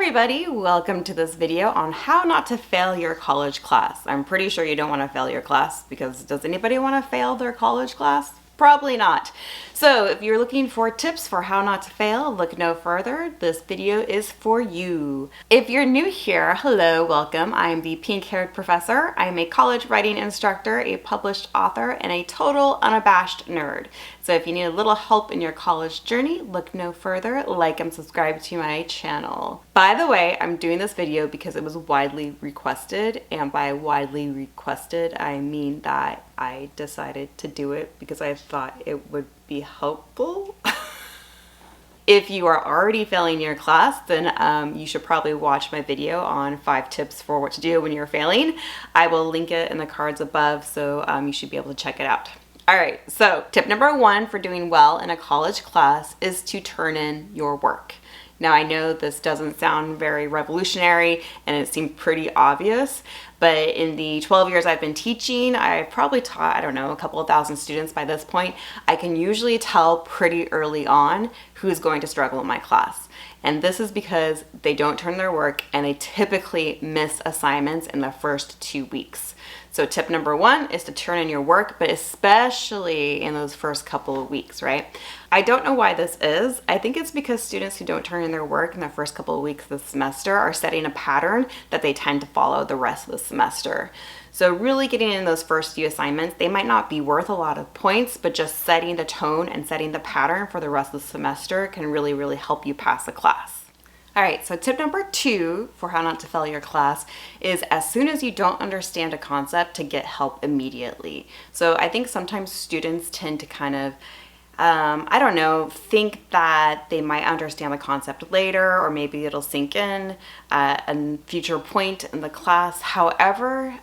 everybody, welcome to this video on how not to fail your college class. I'm pretty sure you don't want to fail your class because does anybody want to fail their college class? Probably not. So if you're looking for tips for how not to fail, look no further. This video is for you. If you're new here, hello, welcome. I'm the pink-haired professor. I'm a college writing instructor, a published author, and a total unabashed nerd. So if you need a little help in your college journey, look no further, like and subscribe to my channel. By the way, I'm doing this video because it was widely requested, and by widely requested, I mean that I decided to do it because I thought it would be helpful. If you are already failing your class, then you should probably watch my video on 5 tips for what to do when you're failing. I will link it in the cards above, so you should be able to check it out. All right, so tip number 1 for doing well in a college class is to turn in your work. Now, I know this doesn't sound very revolutionary and it seemed pretty obvious, but in the 12 years I've been teaching, I've probably taught, I don't know, a couple of thousand students by this point. I can usually tell pretty early on who's going to struggle in my class. And this is because they don't turn their work and they typically miss assignments in the first 2 weeks. So tip number 1 is to turn in your work, but especially in those first couple of weeks, right? I don't know why this is. I think it's because students who don't turn in their work in the first couple of weeks of the semester are setting a pattern that they tend to follow the rest of the semester. So really getting in those first few assignments, they might not be worth a lot of points, but just setting the tone and setting the pattern for the rest of the semester can really help you pass the class. All right, so tip number 2 for how not to fail your class is as soon as you don't understand a concept, to get help immediately. So I think sometimes students tend to kind of I don't know, think that they might understand the concept later, or maybe it'll sink in at a future point in the class. However,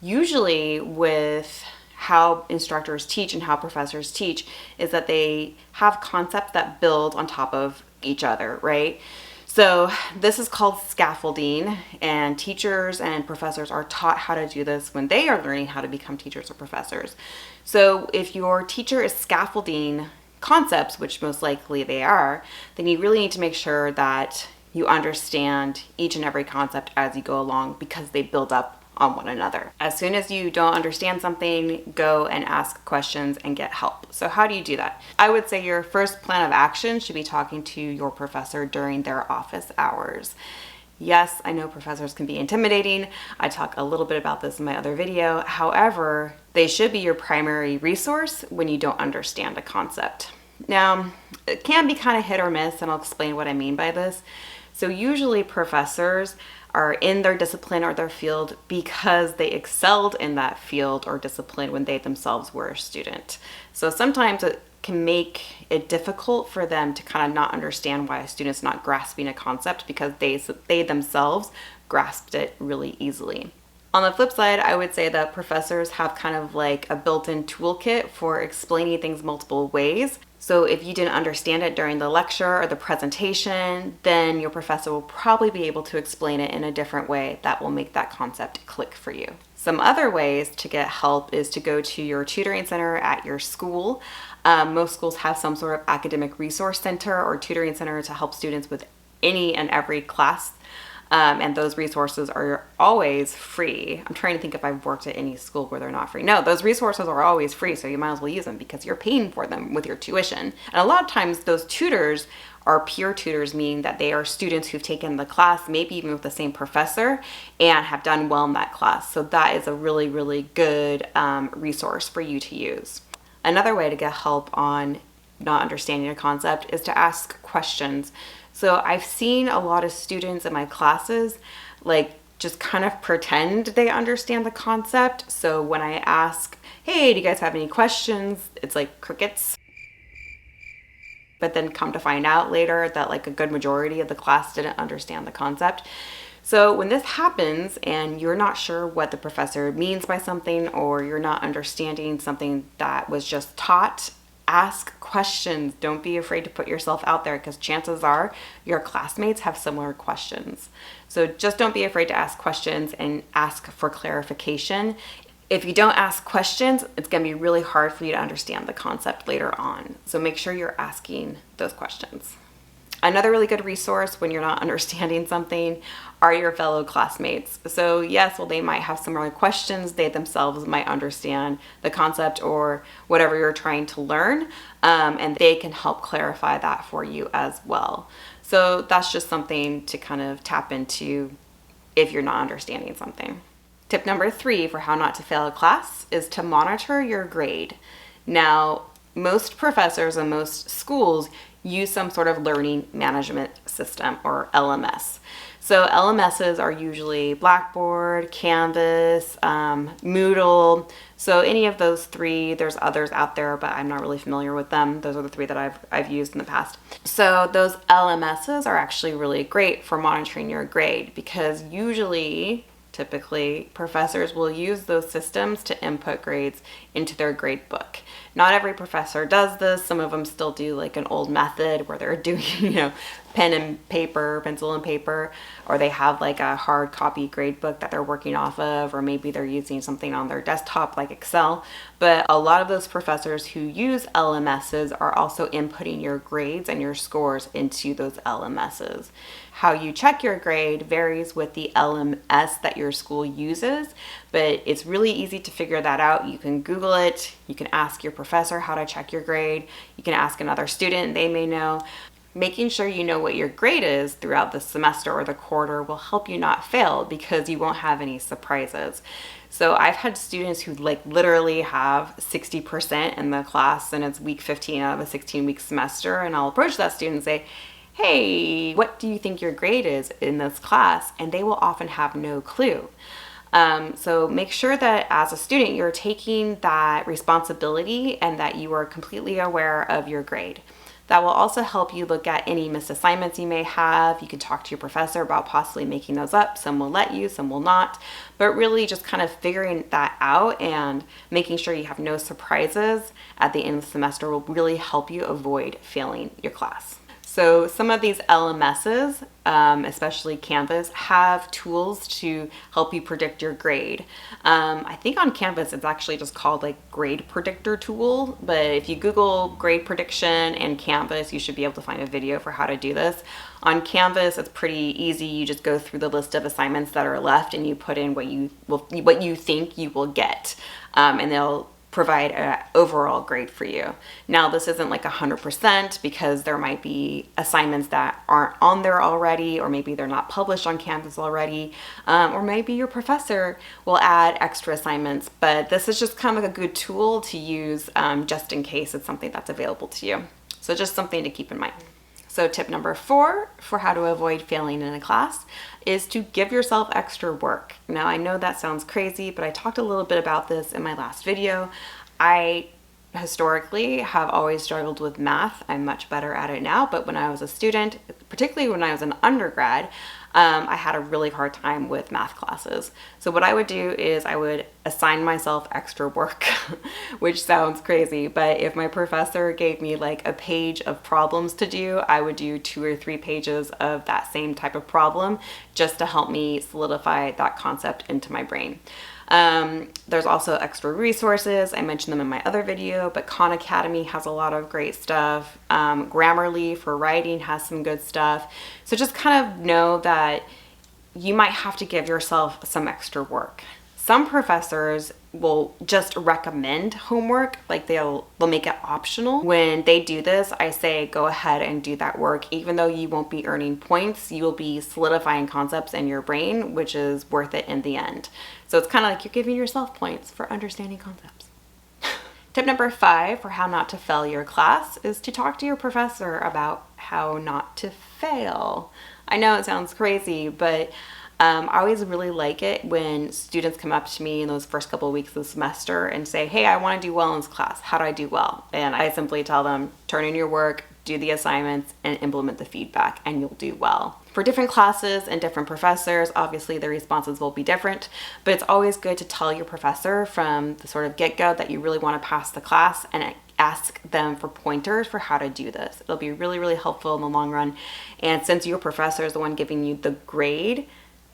usually with how instructors teach and how professors teach is that they have concepts that build on top of each other, right? So this is called scaffolding, and teachers and professors are taught how to do this when they are learning how to become teachers or professors. So if your teacher is scaffolding concepts, which most likely they are, then you really need to make sure that you understand each and every concept as you go along because they build up on one another. As soon as you don't understand something, go and ask questions and get help. So how do you do that? I would say your first plan of action should be talking to your professor during their office hours. Yes, I know professors can be intimidating. I talk a little bit about this in my other video. However, they should be your primary resource when you don't understand a concept. Now, it can be kind of hit or miss, and I'll explain what I mean by this. So usually professors are in their discipline or their field because they excelled in that field or discipline when they themselves were a student. So sometimes it can make it difficult for them to kind of not understand why a student's not grasping a concept because they themselves grasped it really easily. On the flip side, I would say that professors have kind of like a built-in toolkit for explaining things multiple ways. So if you didn't understand it during the lecture or the presentation, then your professor will probably be able to explain it in a different way that will make that concept click for you. Some other ways to get help is to go to your tutoring center at your school. Most schools have some sort of academic resource center or tutoring center to help students with any and every class. And those resources are always free. I'm trying to think if I've worked at any school where they're not free. No, those resources are always free, so you might as well use them because you're paying for them with your tuition. And a lot of times those tutors are peer tutors, meaning that they are students who've taken the class, maybe even with the same professor, and have done well in that class. So that is a really good resource for you to use. Another way to get help on not understanding a concept is to ask questions. So I've seen a lot of students in my classes like just kind of pretend they understand the concept. So when I ask, hey, do you guys have any questions? It's like crickets. But then come to find out later that like a good majority of the class didn't understand the concept. So when this happens and you're not sure what the professor means by something, or you're not understanding something that was just taught, ask questions. Don't be afraid to put yourself out there because chances are your classmates have similar questions. So just don't be afraid to ask questions and ask for clarification. If you don't ask questions, it's going to be really hard for you to understand the concept later on. So make sure you're asking those questions. Another really good resource when you're not understanding something are your fellow classmates. So yes, well, they might have similar questions. They themselves might understand the concept or whatever you're trying to learn, and they can help clarify that for you as well. So that's just something to kind of tap into if you're not understanding something. Tip number 3 for how not to fail a class is to monitor your grade. Now, most professors and most schools use some sort of learning management system or LMS. So LMSs are usually Blackboard, Canvas, Moodle. So any of those 3, there's others out there, but I'm not really familiar with them. Those are the 3 that I've used in the past. So those LMSs are actually really great for monitoring your grade because typically, professors will use those systems to input grades into their grade book. Not every professor does this. Some of them still do like an old method where they're doing, pen and paper, pencil and paper, or they have like a hard copy grade book that they're working off of, or maybe they're using something on their desktop like Excel. But a lot of those professors who use LMSs are also inputting your grades and your scores into those LMSs. How you check your grade varies with the LMS that your school uses, but it's really easy to figure that out. You can Google it. You can ask your professor how to check your grade. You can ask another student, they may know. Making sure you know what your grade is throughout the semester or the quarter will help you not fail because you won't have any surprises. So I've had students who literally have 60% in the class and it's week 15 out of a 16-week semester, and I'll approach that student and say, hey, what do you think your grade is in this class? And they will often have no clue. So make sure that as a student, you're taking that responsibility and that you are completely aware of your grade. That will also help you look at any missed assignments you may have. You can talk to your professor about possibly making those up. Some will let you, some will not. But really just kind of figuring that out and making sure you have no surprises at the end of the semester will really help you avoid failing your class. So some of these LMSs, especially Canvas, have tools to help you predict your grade. I think on Canvas it's actually just called grade predictor tool, but if you Google grade prediction and Canvas, you should be able to find a video for how to do this. On Canvas, it's pretty easy. You just go through the list of assignments that are left and you put in what you think you will get, and they'll provide an overall grade for you. Now, this isn't 100% because there might be assignments that aren't on there already, or maybe they're not published on Canvas already, or maybe your professor will add extra assignments, but this is just kind of a good tool to use just in case it's something that's available to you. So just something to keep in mind. So tip number 4 for how to avoid failing in a class is to give yourself extra work. Now, I know that sounds crazy, but I talked a little bit about this in my last video. I historically have always struggled with math. I'm much better at it now, but when I was a student, particularly when I was an undergrad, I had a really hard time with math classes. So what I would do is I would assign myself extra work, which sounds crazy, but if my professor gave me a page of problems to do, I would do 2 or 3 pages of that same type of problem just to help me solidify that concept into my brain. There's also extra resources. I mentioned them in my other video, but Khan Academy has a lot of great stuff. Grammarly for writing has some good stuff. So just kind of know that you might have to give yourself some extra work. Some professors will just recommend homework, they'll make it optional. When they do this, I say go ahead and do that work. Even though you won't be earning points, you will be solidifying concepts in your brain, which is worth it in the end. So it's kind of like you're giving yourself points for understanding concepts. Tip number 5 for how not to fail your class is to talk to your professor about how not to fail. I know it sounds crazy, but I always really like it when students come up to me in those first couple of weeks of the semester and say, hey, I want to do well in this class. How do I do well? And I simply tell them, turn in your work, do the assignments, and implement the feedback, and you'll do well. For different classes and different professors, obviously the responses will be different, but it's always good to tell your professor from the sort of get-go that you really want to pass the class and ask them for pointers for how to do this. It'll be really, really helpful in the long run. And since your professor is the one giving you the grade,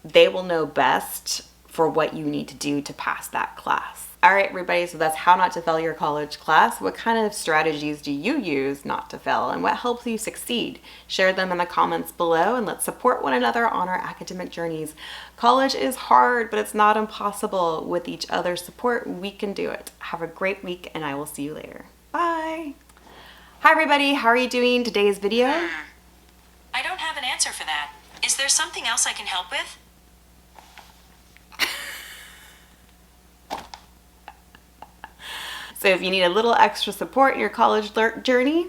they will know best for what you need to do to pass that class. All right, everybody, so that's how not to fail your college class. What kind of strategies do you use not to fail, and what helps you succeed? Share them in the comments below, and let's support one another on our academic journeys. College is hard, but it's not impossible. With each other's support, we can do it. Have a great week, and I will see you later. Bye. Hi, everybody. How are you doing? Today's video? I don't have an answer for that. Is there something else I can help with? So if you need a little extra support in your college journey,